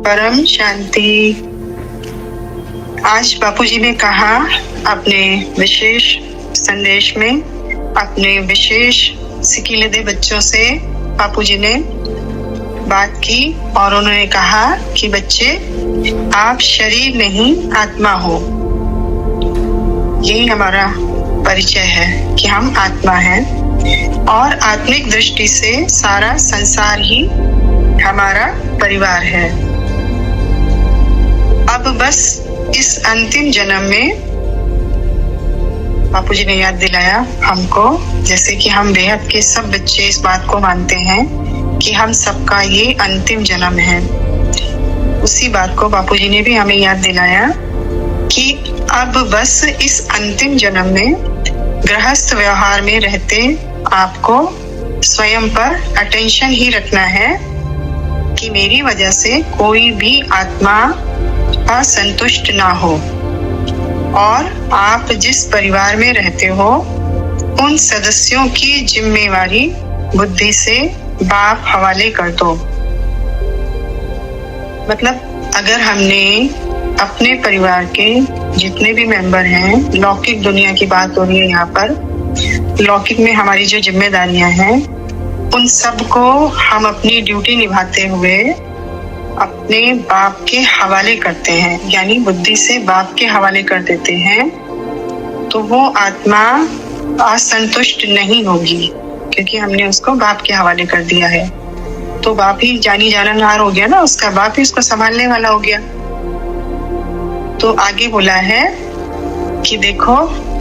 परम शांति। आज बापूजी ने कहा अपने विशेष संदेश में, अपने विशेष सिकीलेदे बच्चों से बापूजी ने बात की और उन्होंने कहा कि बच्चे, आप शरीर नहीं आत्मा हो। यही हमारा परिचय है कि हम आत्मा हैं और आत्मिक दृष्टि से सारा संसार ही हमारा परिवार है। अब बस इस अंतिम जन्म में बापूजी ने याद दिलाया हमको, जैसे कि हम बेहद के सब बच्चे इस बात को मानते हैं कि हम सबका ये अंतिम जन्म है। उसी बात को बापूजी ने भी हमें याद दिलाया कि अब बस इस अंतिम जन्म में गृहस्थ व्यवहार में रहते आपको स्वयं पर अटेंशन ही रखना है कि मेरी वजह से कोई भी आत्मा असंतुष्ट ना हो, और आप जिस परिवार में रहते हो उन सदस्यों की जिम्मेवारी बुद्धि से बाप हवाले कर दो। मतलब अगर हमने अपने परिवार के जितने भी मेंबर हैं, लौकिक दुनिया की बात हो रही है यहाँ पर, लौकिक में हमारी जो जिम्मेदारियां हैं उन सब को हम अपनी ड्यूटी निभाते हुए अपने बाप के हवाले करते हैं, यानी बुद्धि से बाप के हवाले कर देते हैं, तो वो आत्मा असंतुष्ट नहीं होगी क्योंकि हमने उसको बाप के हवाले कर दिया है। तो बाप ही जानी जाननहार हो गया ना, उसका बाप ही उसको संभालने वाला हो गया। तो आगे बोला है कि देखो,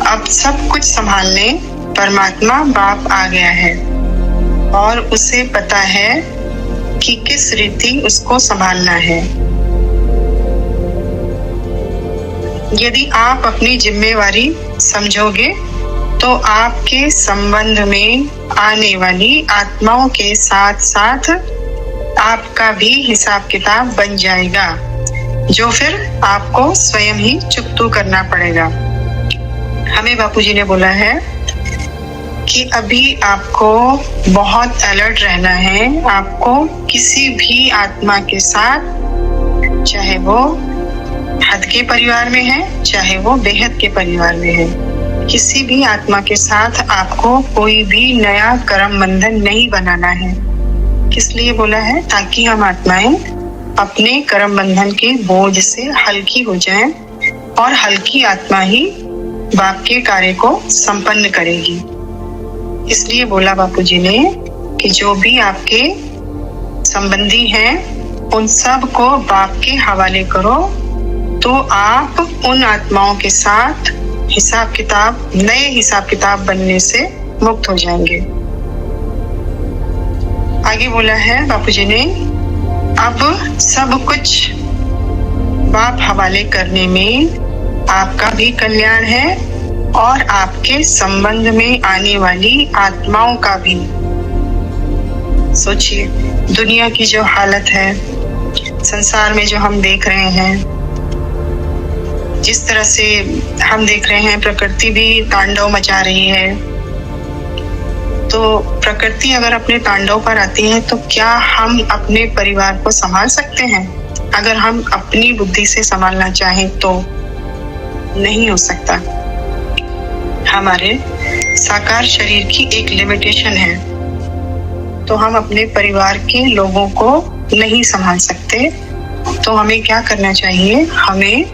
अब सब कुछ संभालने परमात्मा बाप आ गया है और उसे पता है कि किस रीति उसको संभालना है। यदि आप अपनी जिम्मेवारी समझोगे तो आपके संबंध में आने वाली आत्माओं के साथ साथ आपका भी हिसाब किताब बन जाएगा, जो फिर आपको स्वयं ही चुकतू करना पड़ेगा। हमें बापूजी ने बोला है कि अभी आपको बहुत अलर्ट रहना है। आपको किसी भी आत्मा के साथ, चाहे वो हद के परिवार में है चाहे वो बेहद के परिवार में है, किसी भी आत्मा के साथ आपको कोई भी नया कर्म बंधन नहीं बनाना है। किस लिए बोला है? ताकि हम आत्माएं अपने कर्म बंधन के बोझ से हल्की हो जाएं और हल्की आत्मा ही बाप के कार्य को संपन्न करेगी। इसलिए बोला बापूजी ने कि जो भी आपके संबंधी हैं उन सब को बाप के हवाले करो, तो आप उन आत्माओं के साथ नए हिसाब किताब बनने से मुक्त हो जाएंगे। आगे बोला है बापूजी ने, अब सब कुछ बाप हवाले करने में आपका भी कल्याण है और आपके संबंध में आने वाली आत्माओं का भी। सोचिए, दुनिया की जो हालत है, संसार में जो हम देख रहे हैं, जिस तरह से हम देख रहे हैं प्रकृति भी तांडव मचा रही है। तो प्रकृति अगर अपने तांडव पर आती है तो क्या हम अपने परिवार को संभाल सकते हैं? अगर हम अपनी बुद्धि से संभालना चाहें तो नहीं हो सकता। हमारे साकार शरीर की एक लिमिटेशन है, तो हम अपने परिवार के लोगों को नहीं संभाल सकते। तो हमें क्या करना चाहिए? हमें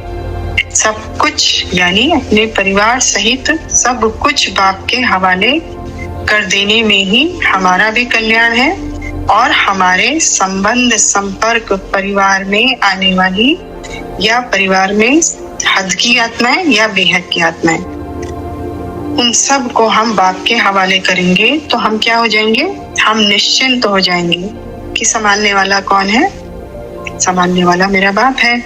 सब कुछ, यानी अपने परिवार सहित सब कुछ बाप के हवाले कर देने में ही हमारा भी कल्याण है और हमारे संबंध संपर्क परिवार में आने वाली या परिवार में हद की आत्माएं या बेहद की आत्माएं, उन सब को हम बाप के हवाले करेंगे तो हम क्या हो जाएंगे? हम निश्चिंत हो जाएंगे कि संभालने वाला कौन है? संभालने वाला मेरा बाप है,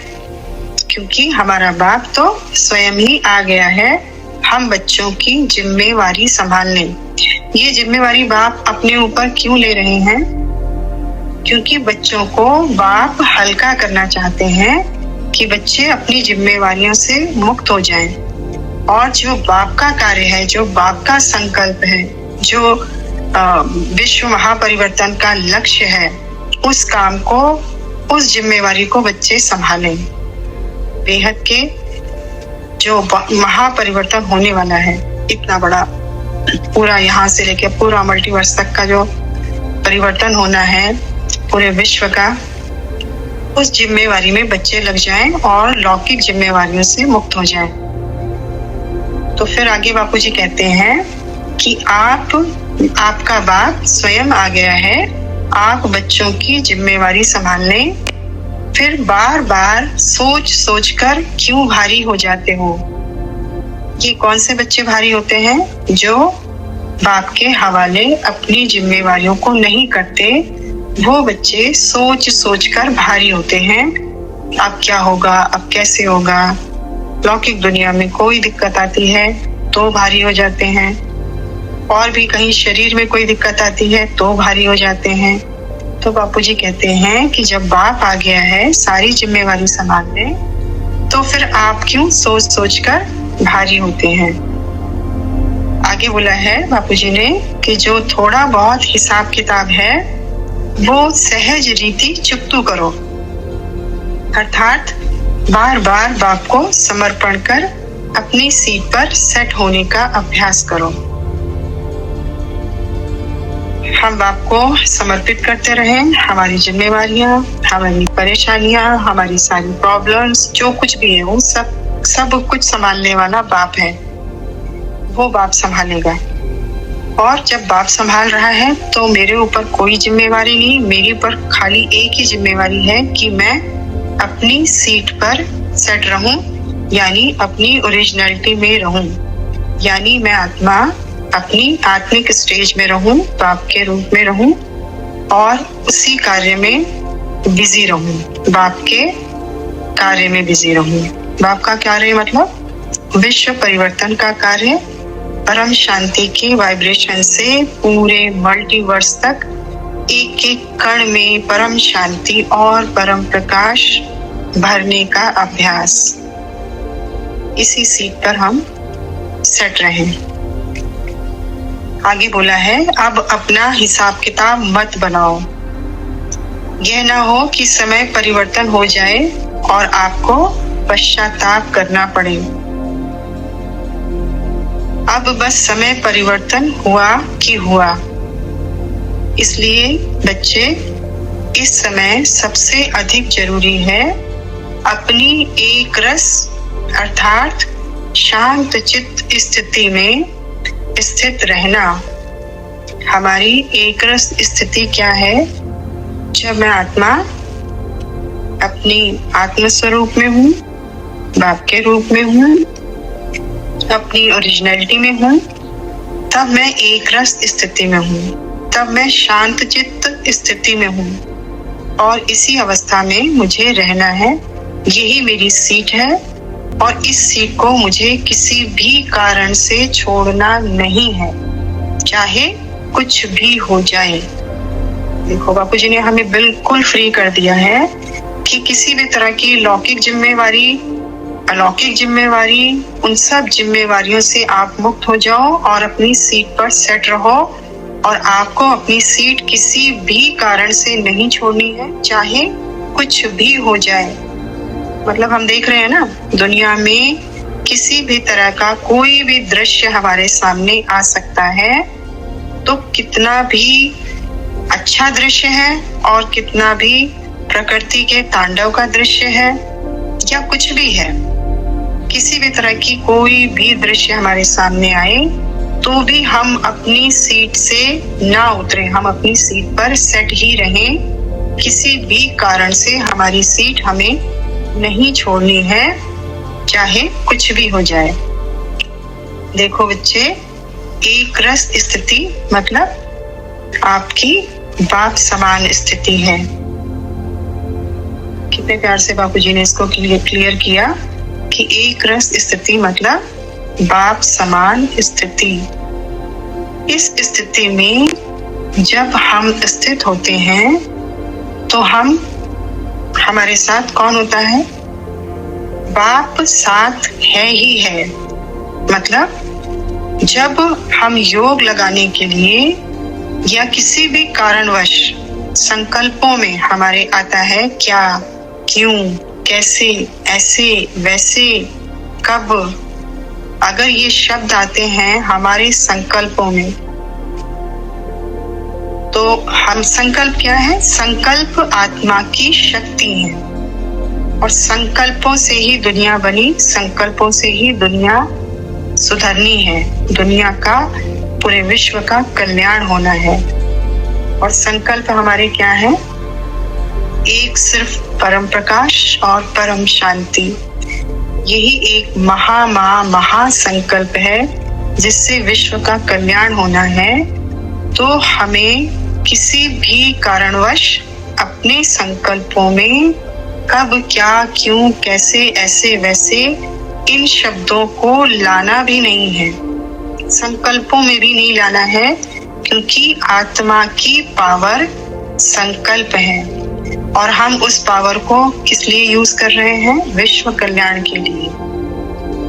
क्योंकि हमारा बाप तो स्वयं ही आ गया है हम बच्चों की जिम्मेवारी संभालने। ये जिम्मेवारी बाप अपने ऊपर क्यों ले रहे हैं? क्योंकि बच्चों को बाप हल्का करना चाहते हैं कि बच्चे अपनी जिम्मेवारियों से मुक्त हो जाएं और जो बाप का कार्य है, जो बाप का संकल्प है, जो विश्व महापरिवर्तन का लक्ष्य है, उस काम को उस जिम्मेवारी को बच्चे संभालें। बेहद के जो महापरिवर्तन होने वाला है, इतना बड़ा पूरा यहाँ से लेके पूरा मल्टीवर्स तक का जो परिवर्तन होना है पूरे विश्व का, उस जिम्मेवारी में बच्चे लग जाएं और लौकिक जिम्मेवारियों से मुक्त हो जाएं। तो फिर आगे बापूजी कहते हैं कि आपका बाप स्वयं आ गया है, आप बच्चों की जिम्मेवारी संभालने। फिर बार बार सोच कर क्यों भारी हो जाते हो? ये कौन से बच्चे भारी होते हैं? जो बाप के हवाले अपनी जिम्मेवारियों को नहीं करते, वो बच्चे सोच कर भारी होते हैं। अब क्या होगा, अब कैसे होगा? लौकिक दुनिया में कोई दिक्कत आती है तो भारी हो जाते हैं, और भी कहीं शरीर में कोई दिक्कत आती है तो भारी हो जाते हैं। तो बापूजी कहते हैं कि जब बाप आ गया है सारी जिम्मेवारी संभालने, तो फिर आप क्यों सोच कर भारी होते हैं? आगे बोला है बापूजी ने कि जो थोड़ा बहुत हिसाब किताब है वो सहज रीति चुकतू करो, अर्थात बार बार बाप को समर्पण कर अपनी सीट पर सेट होने का अभ्यास करो। हम बाप को समर्पित करते रहें, हमारी जिम्मेवारियां, हमारी परेशानियां, हमारी सारी प्रॉब्लम्स, जो कुछ भी है वो सब कुछ संभालने वाला बाप है, वो बाप संभालेगा। और जब बाप संभाल रहा है तो मेरे ऊपर कोई जिम्मेवारी नहीं, मेरे ऊपर खाली एक ही जिम्मेवारी है कि मैं अपनी सीट पर सेट रहूं, यानी अपनी ओरिजिनलिटी में रहूं, यानी मैं आत्मा अपनी आत्मिक स्टेज में रहूं, बाप के रूप में रहूं और उसी कार्य में बिजी रहूं, बाप के कार्य में बिजी रहूं। बाप का कार्य मतलब विश्व परिवर्तन का कार्य, परम शांति के वाइब्रेशन से पूरे मल्टीवर्स तक एक एक कण में परम शांति और परम प्रकाश भरने का अभ्यास। इसी सीट पर हम सेट रहें। आगे बोला है, अब अपना हिसाब किताब मत बनाओ। यह ना हो कि समय परिवर्तन हो जाए और आपको पश्चाताप करना पड़े। अब बस समय परिवर्तन हुआ कि हुआ। इसलिए बच्चे, इस समय सबसे अधिक जरूरी है अपनी एक रस अर्थात शांत चित्त स्थिति में स्थित रहना। हमारी एक रस स्थिति क्या है? जब मैं आत्मा अपनी आत्म स्वरूप में हूँ, बाप के रूप में हूँ, अपनी ओरिजिनलिटी में हूँ, तब मैं एक रस स्थिति में हूँ, तब मैं शांत चित्त स्थिति में हूँ और इसी अवस्था में मुझे रहना है। यही मेरी सीट है और इस सीट को मुझे किसी भी कारण से छोड़ना नहीं है, चाहे कुछ भी हो जाए। देखो बापूजी ने हमें बिल्कुल फ्री कर दिया है कि किसी भी तरह की लौकिक जिम्मेवारी, अलौकिक जिम्मेवारी, उन सब जिम्मेवारियों से आप मुक्त हो जाओ और अपनी सीट पर सेट रहो। और आपको अपनी सीट किसी भी कारण से नहीं छोड़नी है, चाहे कुछ भी हो जाए। मतलब हम देख रहे हैं ना, दुनिया में किसी भी तरह का कोई भी दृश्य हमारे सामने आ सकता है, तो कितना भी अच्छा दृश्य है और कितना भी प्रकृति के तांडव का दृश्य है या कुछ भी है, किसी भी तरह की कोई भी दृश्य हमारे सामने आए तो भी हम अपनी सीट से ना उतरे, हम अपनी सीट पर सेट ही रहें। किसी भी कारण से हमारी सीट हमें नहीं छोड़नी है, चाहे कुछ भी हो जाए। देखो बच्चे, एक रस स्थिति मतलब आपकी बाप समान स्थिति है। कितने प्यार से बापूजी ने इसको क्लियर किया कि एक रस स्थिति मतलब बाप समान स्थिति। इस स्थिति में जब हम स्थित होते हैं तो हमारे साथ कौन होता है? बाप साथ है ही है। मतलब जब हम योग लगाने के लिए या किसी भी कारणवश संकल्पों में हमारे आता है क्या, क्यों, कैसे, ऐसे, वैसे, कब। अगर ये शब्द आते हैं हमारे संकल्पों में, तो हम संकल्प क्या है? संकल्प आत्मा की शक्ति है और संकल्पों से ही दुनिया बनी, संकल्पों से ही दुनिया सुधरनी है, दुनिया का, पूरे विश्व का कल्याण होना है। और संकल्प हमारे क्या है? एक सिर्फ परम प्रकाश और परम शांति। यही एक महा संकल्प है जिससे विश्व का कल्याण होना है। तो हमें किसी भी कारणवश अपने संकल्पों में कब, क्या, क्यों, कैसे, ऐसे, वैसे इन शब्दों को लाना भी नहीं है, संकल्पों में भी नहीं लाना है, क्योंकि आत्मा की पावर संकल्प है और हम उस पावर को किस लिए यूज कर रहे हैं? विश्व कल्याण के लिए।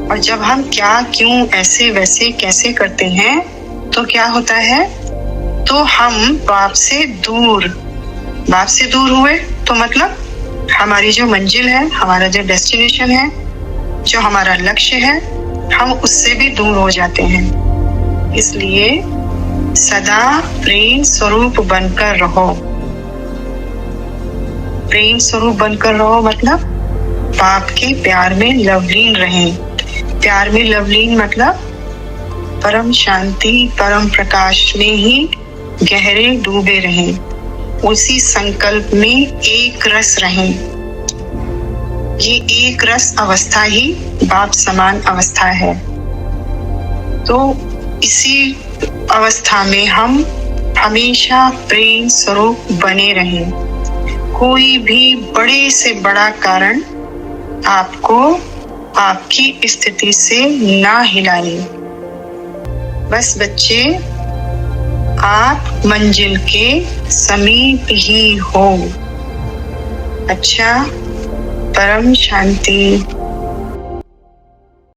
और जब हम क्या, क्यों, ऐसे, वैसे, कैसे करते हैं तो क्या होता है? तो हम बाप से दूर हुए, तो मतलब हमारी जो मंजिल है, हमारा जो डेस्टिनेशन है, जो हमारा लक्ष्य है, हम उससे भी दूर हो जाते हैं। इसलिए सदा प्रेम स्वरूप बनकर रहो। प्रेम स्वरूप बनकर रहो मतलब बाप के प्यार में लवलीन रहें। प्यार में लवलीन मतलब परम शांति, परम प्रकाश में ही गहरे डूबे रहें, उसी संकल्प में एक रस रहें। ये एक रस अवस्था ही बाप समान अवस्था है। तो इसी अवस्था में हम हमेशा प्रेम स्वरूप बने रहें। कोई भी बड़े से बड़ा कारण आपको आपकी स्थिति से ना हिलाए। बस बच्चे, आप मंजिल के समीप ही हो। अच्छा, परम शांति।